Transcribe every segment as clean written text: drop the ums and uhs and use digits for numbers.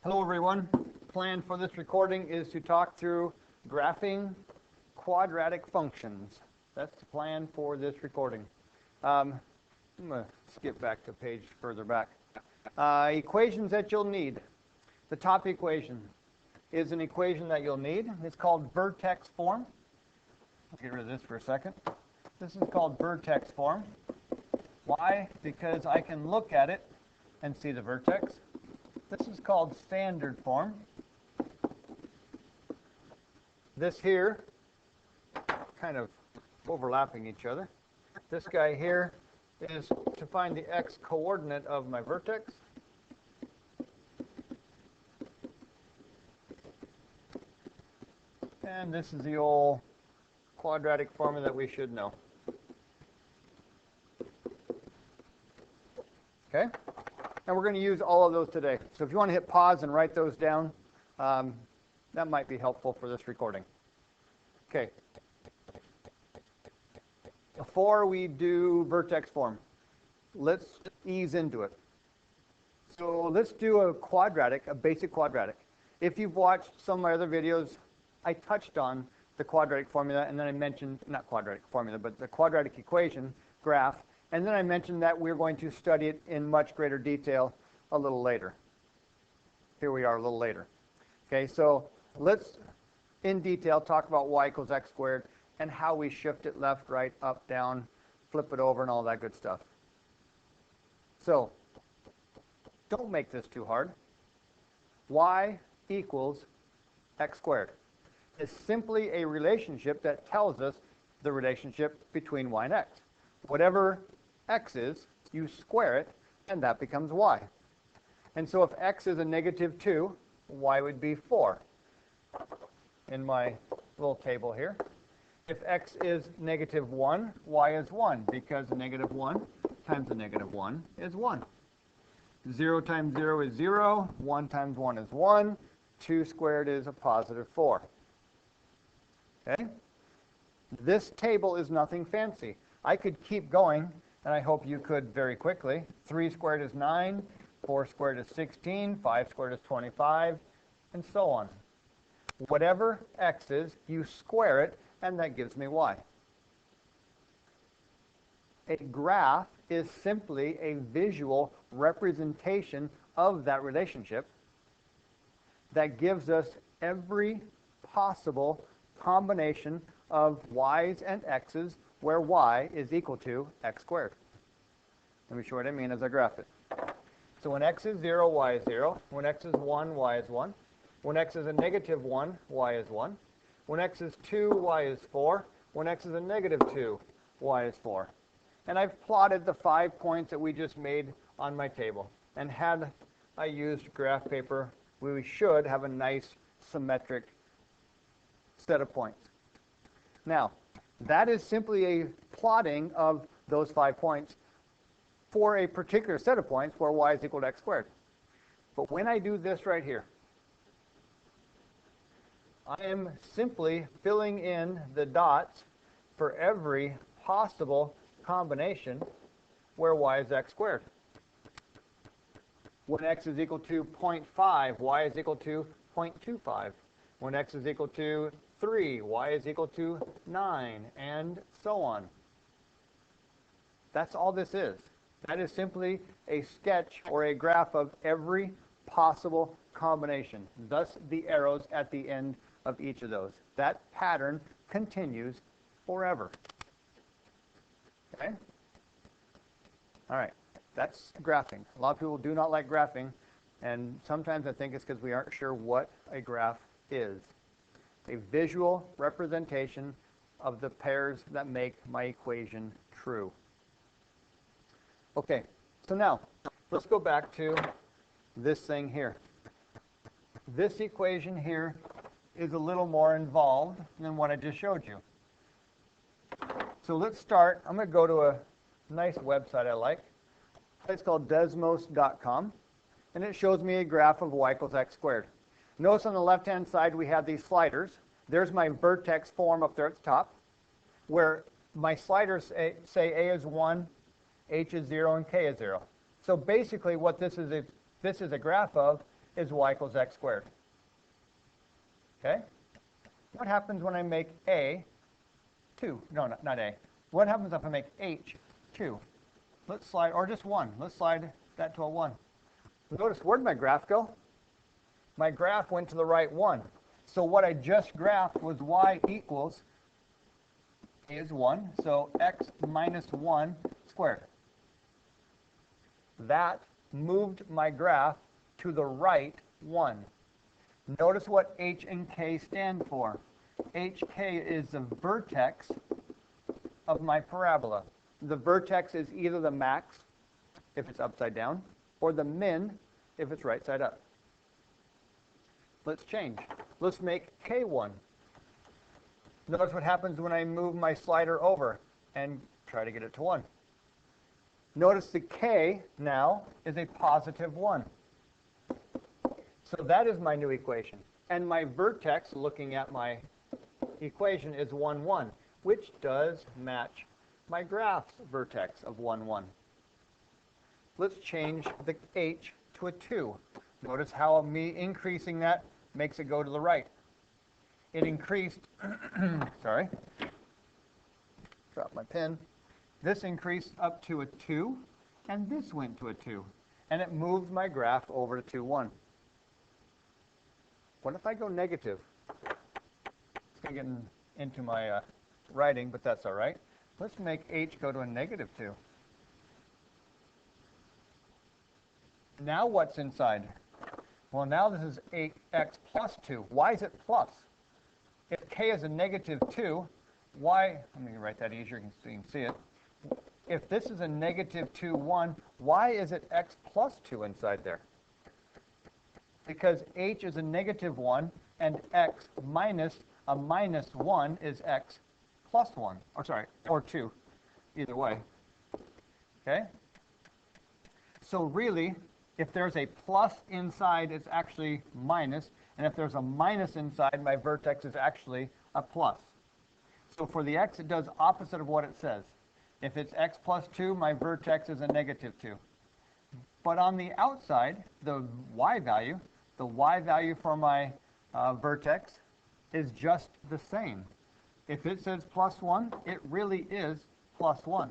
Hello everyone. Plan for this recording is to talk through graphing quadratic functions. That's the plan for this recording. I'm going to skip back to a page further back. Equations that you'll need. The top equation is an equation that you'll need. It's called Vertex form. Let's get rid of this for a second. This is called Vertex form. Why? Because I can look at it and see the vertex. This is called standard form. This here, kind of overlapping each other. This guy here is to find the x coordinate of my vertex. And this is the old quadratic formula that we should know. Okay? And we're going to use all of those today. So if you want to hit pause and write those down, that might be helpful for this recording. Okay. Before we do vertex form, let's ease into it. So let's do a quadratic, a basic quadratic. If you've watched some of my other videos, I touched on the quadratic formula, and then I mentioned, not quadratic formula, but the quadratic equation graph. And then I mentioned that we're going to study it in much greater detail a little later. Here we are a little later. Okay, so let's, in detail, talk about y equals x squared and how we shift it left, right, up, down, flip it over, and all that good stuff. So, don't make this too hard. Y equals x squared. It's simply a relationship that tells us the relationship between y and x. Whatever x is, you square it, and that becomes y. And so if x is a negative 2, y would be 4 in my little table here. If x is negative 1, y is 1, because a negative 1 times a negative 1 is 1. 0 times 0 is 0, 1 times 1 is 1, 2 squared is a positive 4. Okay? This table is nothing fancy. I could keep going, and I hope you could very quickly. 3 squared is 9, 4 squared is 16, 5 squared is 25, and so on. Whatever x is, you square it, and that gives me y. A graph is simply a visual representation of that relationship that gives us every possible combination of y's and x's where y is equal to x squared. Let me show what I mean as I graph it. So when x is 0, y is 0. When x is 1, y is 1. When x is a negative 1, y is 1. When x is 2, y is 4. When x is a negative 2, y is 4. And I've plotted the 5 points that we just made on my table. And had I used graph paper, we should have a nice symmetric set of points. Now, that is simply a plotting of those 5 points for a particular set of points where y is equal to x squared. But when I do this right here, I am simply filling in the dots for every possible combination where y is x squared. When x is equal to 0.5, y is equal to 0.25. When x is equal to 3, y is equal to 9, and so on. That's all this is. That is simply a sketch or a graph of every possible combination, thus the arrows at the end of each of those. That pattern continues forever. Okay? All right. That's graphing. A lot of people do not like graphing, and sometimes I think it's because we aren't sure what a graph is. A visual representation of the pairs that make my equation true. Okay, so now let's go back to this thing here. This equation here is a little more involved than what I just showed you. So let's start. I'm going to go to a nice website I like. It's called desmos.com, and it shows me a graph of y equals x squared. Notice on the left-hand side we have these sliders. There's my vertex form up there at the top, where my sliders say a is 1, h is 0, and k is 0. So basically what this is a graph of is y equals x squared. Okay? What happens when I make a 2? No, not a. What happens if I make h 2? Let's slide, or just 1. Let's slide that to a 1. Notice, where'd my graph go? My graph went to the right 1. So what I just graphed was y equals is 1, so x minus 1 squared. That moved my graph to the right 1. Notice what h and k stand for. hk is the vertex of my parabola. The vertex is either the max, if it's upside down, or the min, if it's right side up. Let's change. Let's make k1. Notice what happens when I move my slider over and try to get it to 1. Notice the k now is a positive 1. So that is my new equation. And my vertex, looking at my equation, is 1, 1, which does match my graph's vertex of 1, 1. Let's change the h to a 2. Notice how me increasing that makes it go to the right. It increased, sorry, drop my pen. This increased up to a 2, and this went to a 2. And it moved my graph over to 2, 1. What if I go negative? It's going to get into my writing, but that's all right. Let's make h go to a negative 2. Now what's inside? Well, now this is 8x plus 2. Why is it plus? If k is a negative 2, why, let me write that easier so you can see it. If this is a negative 2, 1, why is it x plus 2 inside there? Because h is a negative 1, and x minus a minus 1 is x plus 1. Or sorry, or 2. Either way. Okay? So really, if there's a plus inside, it's actually minus. And if there's a minus inside, my vertex is actually a plus. So for the x, it does opposite of what it says. If it's x plus 2, my vertex is a negative 2. But on the outside, the y value for my vertex is just the same. If it says plus 1, it really is plus 1.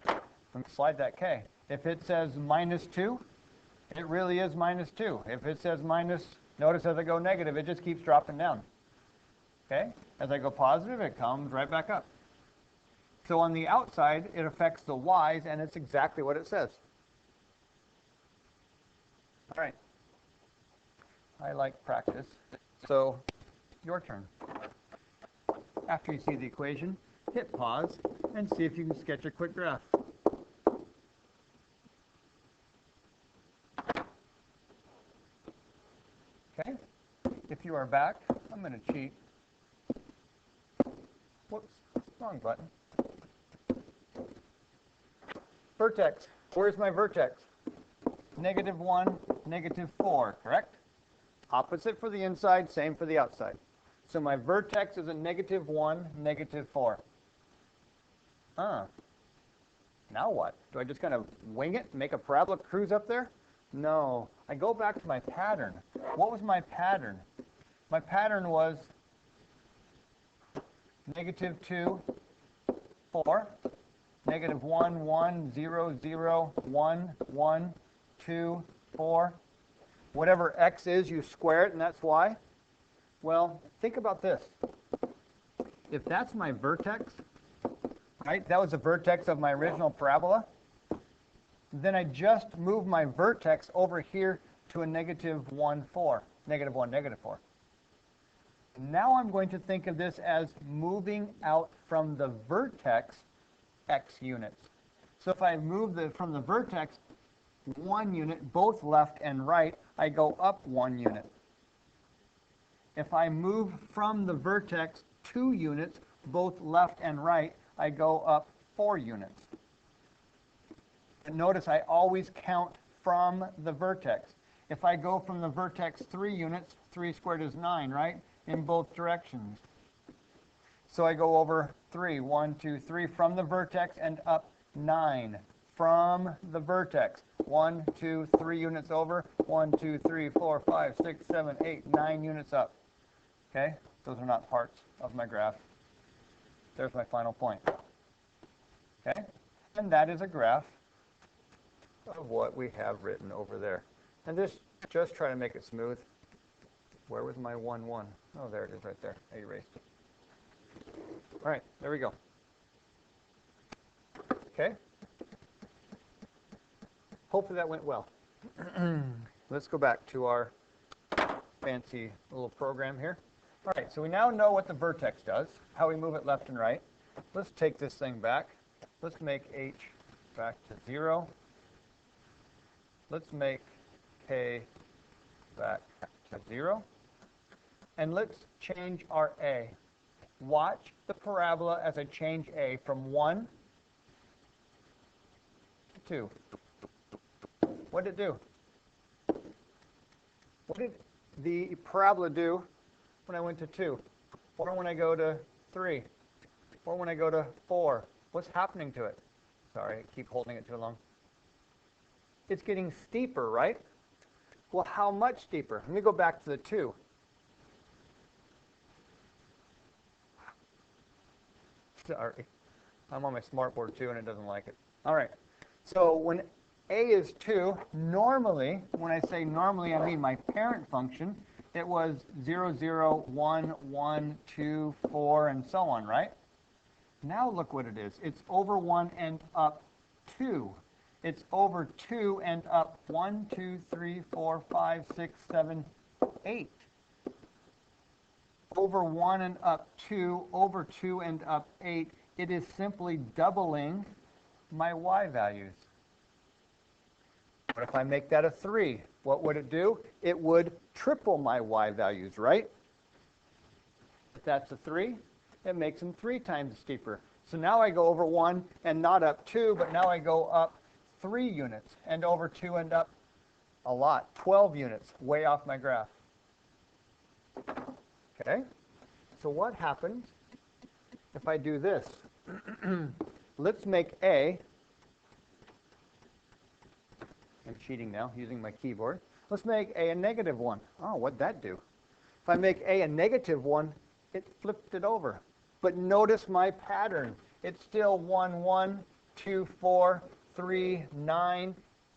Let me slide that k. If it says minus 2, it really is minus 2. If it says minus, notice as I go negative, it just keeps dropping down. Okay? As I go positive, it comes right back up. So on the outside, it affects the y's, and it's exactly what it says. All right. I like practice. So, your turn. After you see the equation, hit pause and see if you can sketch a quick graph. Okay? If you are back, I'm going to cheat. Whoops, wrong button. Vertex. Where's my vertex? Negative 1, negative 4, correct? Opposite for the inside, same for the outside. So my vertex is a negative 1, negative 4. Now what? Do I just kind of wing it, make a parabola cruise up there? No. I go back to my pattern. What was my pattern? My pattern was negative 2, 4, negative 1, 1, 0, 0, 1, 1, 2, 4. Whatever x is, you square it, and that's y. Well, think about this. If that's my vertex, right, that was the vertex of my original parabola, then I just move my vertex over here to a negative 1, 4. Negative 1, negative 4. Now I'm going to think of this as moving out from the vertex x units. So if I move from the vertex 1 unit, both left and right, I go up 1 unit. If I move from the vertex 2 units, both left and right, I go up 4 units. And notice I always count from the vertex. If I go from the vertex 3 units, 3 squared is 9, right? In both directions. So I go over 3, 1, 2, 3 from the vertex and up 9 from the vertex. 1, 2, 3 units over. 1, 2, 3, 4, 5, 6, 7, 8, 9 units up. Okay? Those are not parts of my graph. There's my final point. Okay? And that is a graph of what we have written over there. And just try to make it smooth. Where was my 1, 1? Oh, there it is right there. I erased it. All right, there we go. Okay? Hopefully that went well. Let's go back to our fancy little program here. All right, so we now know what the vertex does, how we move it left and right. Let's take this thing back. Let's make h back to 0. Let's make k back to 0. And let's change our a. Watch the parabola as I change a from 1 to 2. What did it do? What did the parabola do when I went to 2? Or when I go to 3? Or when I go to 4? What's happening to it? Sorry, I keep holding it too long. It's getting steeper, right? Well, how much steeper? Let me go back to the 2. Sorry. I'm on my smartboard too, and it doesn't like it. All right. So when a is 2, normally, when I say normally, I mean my parent function, it was 0, 0, 1, 1, 2, 4, and so on, right? Now look what it is. It's over 1 and up 2. It's over 2 and up 1, 2, 3, 4, 5, 6, 7, 8. Over 1 and up 2, over 2 and up 8. It is simply doubling my y values. What if I make that a 3? What would it do? It would triple my y values, right? If that's a 3, it makes them 3 times steeper. So now I go over 1 and not up 2, but now I go up 3 units, and over 2 and up a lot, 12 units, way off my graph. Okay, so what happens if I do this? Let's make a, I'm cheating now, using my keyboard. Let's make a negative 1. Oh, what'd that do? If I make a negative 1, it flipped it over. But notice my pattern. It's still 1, 1, 2, 4, 3, 9.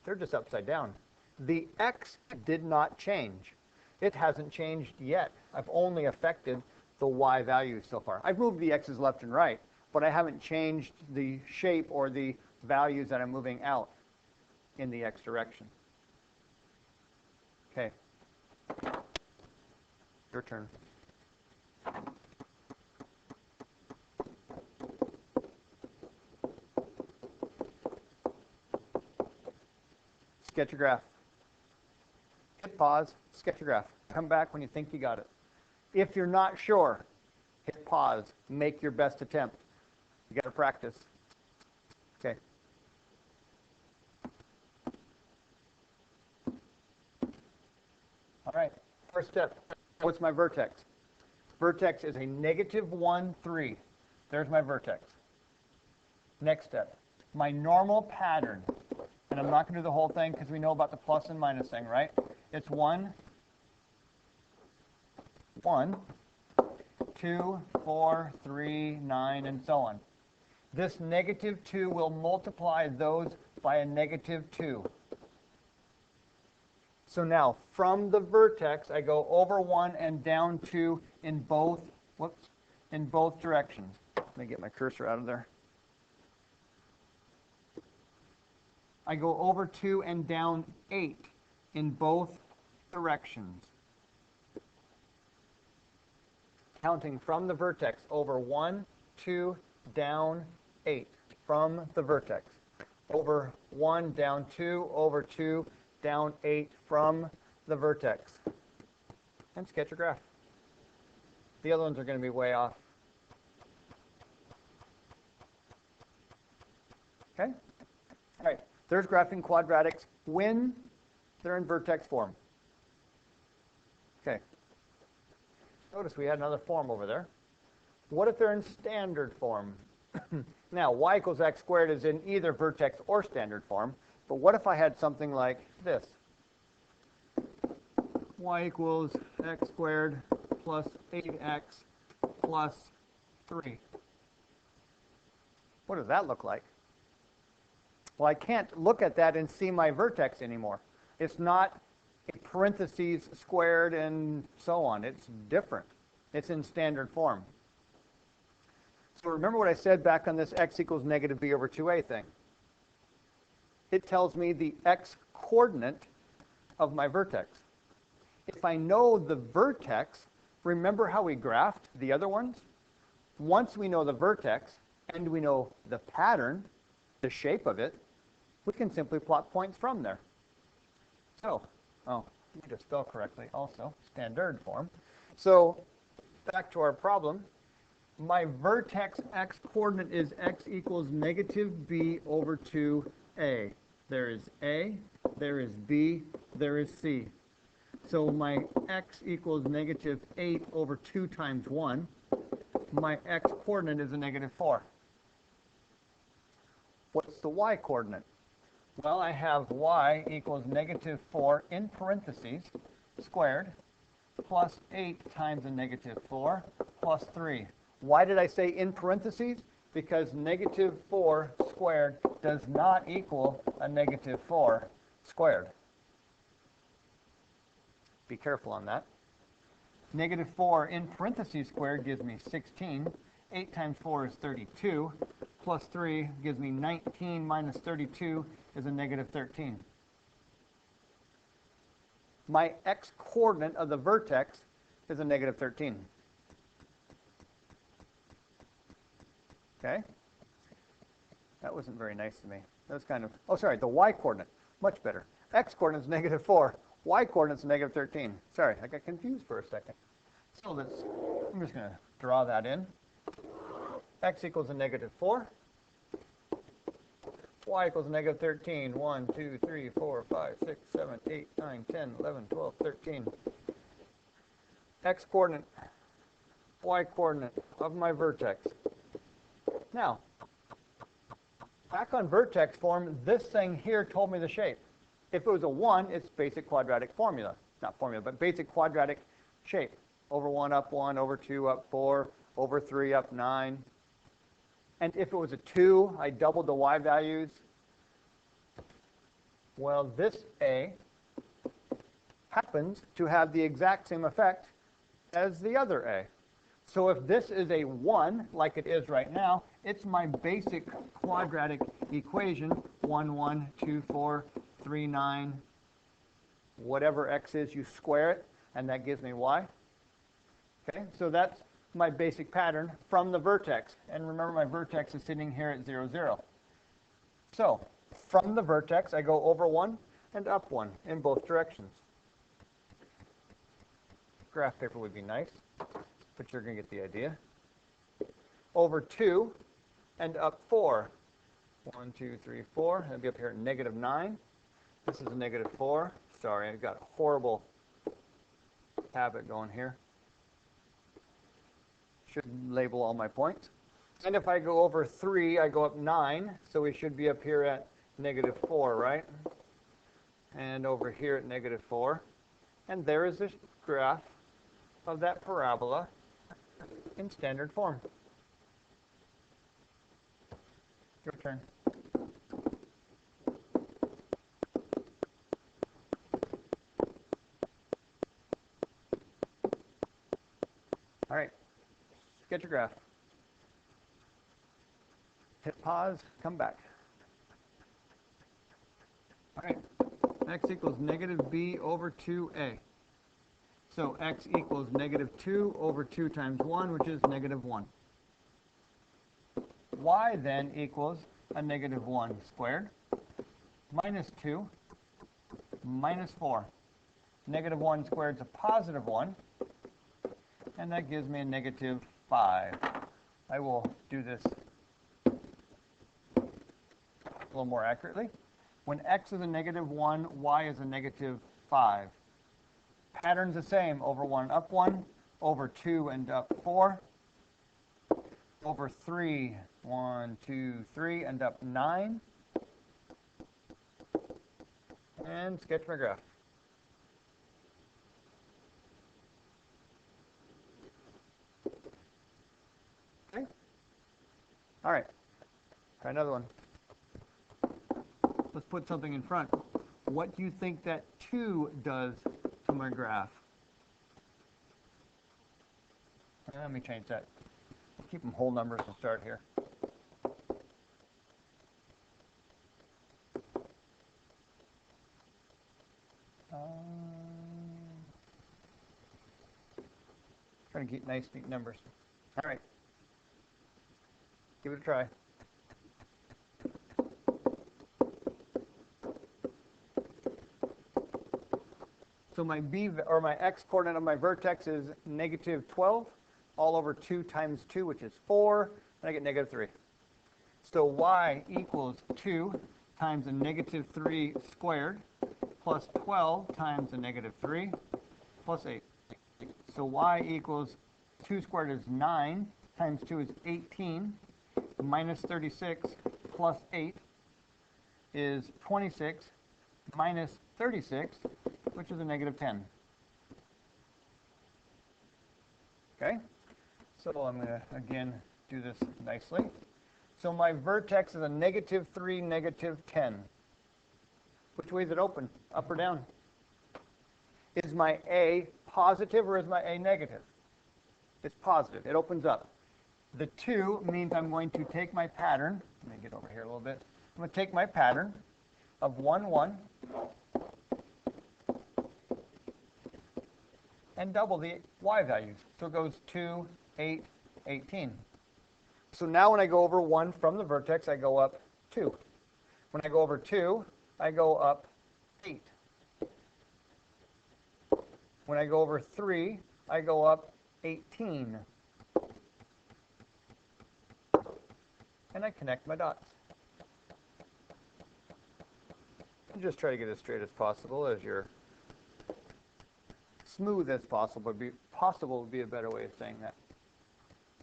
They're just upside down. The x did not change. It hasn't changed yet. I've only affected the y values so far. I've moved the x's left and right, but I haven't changed the shape or the values that I'm moving out in the x direction. Okay. Your turn. Sketch your graph. Hit pause, sketch your graph. Come back when you think you got it. If you're not sure, hit pause, make your best attempt. You got to practice. Okay. All right, first step. What's my vertex? Vertex is a negative 1, 3. There's my vertex. Next step, my normal pattern. And I'm not going to do the whole thing because we know about the plus and minus thing, right? It's 1, 1, 2, 4, 3, 9, and so on. This negative 2 will multiply those by a negative 2. So now, from the vertex, I go over 1 and down 2 in both, in both directions. Let me get my cursor out of there. I go over 2 and down 8 in both directions. Counting from the vertex, over 1, 2, down 8 from the vertex. Over 1, down 2, over 2, down 8 from the vertex. And sketch your graph. The other ones are going to be way off. Okay? All right. There's graphing quadratics when they're in vertex form. Okay. Notice we had another form over there. What if they're in standard form? Now, y equals x squared is in either vertex or standard form, but what if I had something like this? Y equals x squared plus 8x plus 3. What does that look like? Well, I can't look at that and see my vertex anymore. It's not in parentheses squared and so on. It's different. It's in standard form. So remember what I said back on this x equals negative b over 2a thing. It tells me the x coordinate of my vertex. If I know the vertex, remember how we graphed the other ones? Once we know the vertex and we know the pattern, the shape of it, we can simply plot points from there. So, let me just spell correctly also, standard form. So, back to our problem. My vertex x coordinate is x equals negative b over 2a. There is a, there is b, there is c. So my x equals negative 8 over 2 times 1. My x coordinate is a negative 4. What's the y coordinate? Well, I have y equals negative 4 in parentheses squared plus 8 times a negative 4 plus 3. Why did I say in parentheses? Because negative 4 squared does not equal a negative 4 squared. Be careful on that. Negative 4 in parentheses squared gives me 16. 8 times 4 is 32. Plus 3 gives me 19 minus 32 is a negative 13. My x coordinate of the vertex is a negative 13. Okay? That wasn't very nice to me. That was kind of, oh, sorry, the y coordinate, much better. X coordinate is negative 4. Y coordinate is negative 13. Sorry, I got confused for a second. So I'm just going to draw that in. X equals a negative 4. Y equals a negative 13. 1, 2, 3, 4, 5, 6, 7, 8, 9, 10, 11, 12, 13. X coordinate, Y coordinate of my vertex. Now, back on vertex form, this thing here told me the shape. If it was a 1, it's basic quadratic formula. Not formula, but basic quadratic shape. Over 1, up 1, over 2, up 4, over 3, up 9. And if it was a 2, I doubled the y values. Well, this A happens to have the exact same effect as the other A. So if this is a 1, like it is right now, it's my basic quadratic equation, 1, 1, 2, 4, 3, 9, whatever x is, you square it, and that gives me y. Okay, so that's my basic pattern from the vertex. And remember, my vertex is sitting here at 0, 0. So from the vertex, I go over 1 and up 1 in both directions. Graph paper would be nice, but you're going to get the idea. Over 2 and up 4. 1, 2, 3, 4. I'll be up here at negative 9. This is a negative 4. Sorry, I've got a horrible habit going here. Should label all my points. And if I go over 3, I go up 9. So we should be up here at negative 4, right? And over here at negative 4. And there is this graph of that parabola in standard form. Your turn. All right, get your graph. Hit pause, come back. All right, x equals negative b over 2a. So x equals negative 2 over 2 times 1, which is negative 1. Y then equals a negative 1 squared minus 2 minus 4. Negative 1 squared is a positive 1. And that gives me a negative 5. I will do this a little more accurately. When x is a negative 1, y is a negative 5. Pattern's the same, over 1 up 1, over 2 and up 4, over 3, 1, 2, 3, end up 9. And sketch my graph. Okay. All right. Try another one. Let's put something in front. What do you think that 2 does to my graph? Let me change that. Keep them whole numbers to start here. Trying to keep nice, neat numbers. All right. Give it a try. So my b, or my x coordinate of my vertex is negative 12 all over 2 times 2, which is 4, and I get negative 3. So y equals 2 times a negative 3 squared plus 12 times a negative 3 plus 8. So y equals 2 squared is 9 times 2 is 18 minus 36 plus 8 is 26 minus 36, which is a negative 10. Okay, so I'm going to again do this nicely. So my vertex is a negative 3, negative 10. Which way is it open? Up or down? Is my A positive or is my A negative? It's positive. It opens up. The 2 means I'm going to take my pattern. Let me get over here a little bit. I'm going to take my pattern of 1, 1 and double the y values. So it goes 2, 8, 18. So now when I go over 1 from the vertex, I go up 2. When I go over 2, I go up 8. When I go over 3, I go up 18. And I connect my dots. And just try to get as straight as possible, as you're smooth as possible. Would be a better way of saying that.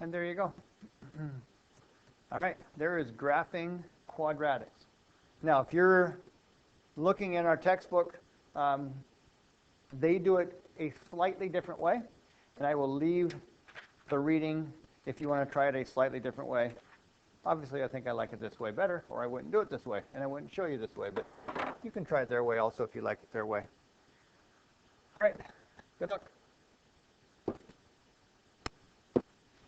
And there you go. All right, there is graphing quadratics. Now, if you're looking in our textbook, they do it a slightly different way, and I will leave the reading if you want to try it a slightly different way. Obviously, I think I like it this way better, or I wouldn't do it this way, and I wouldn't show you this way, but you can try it their way also if you like it their way. All right, good luck.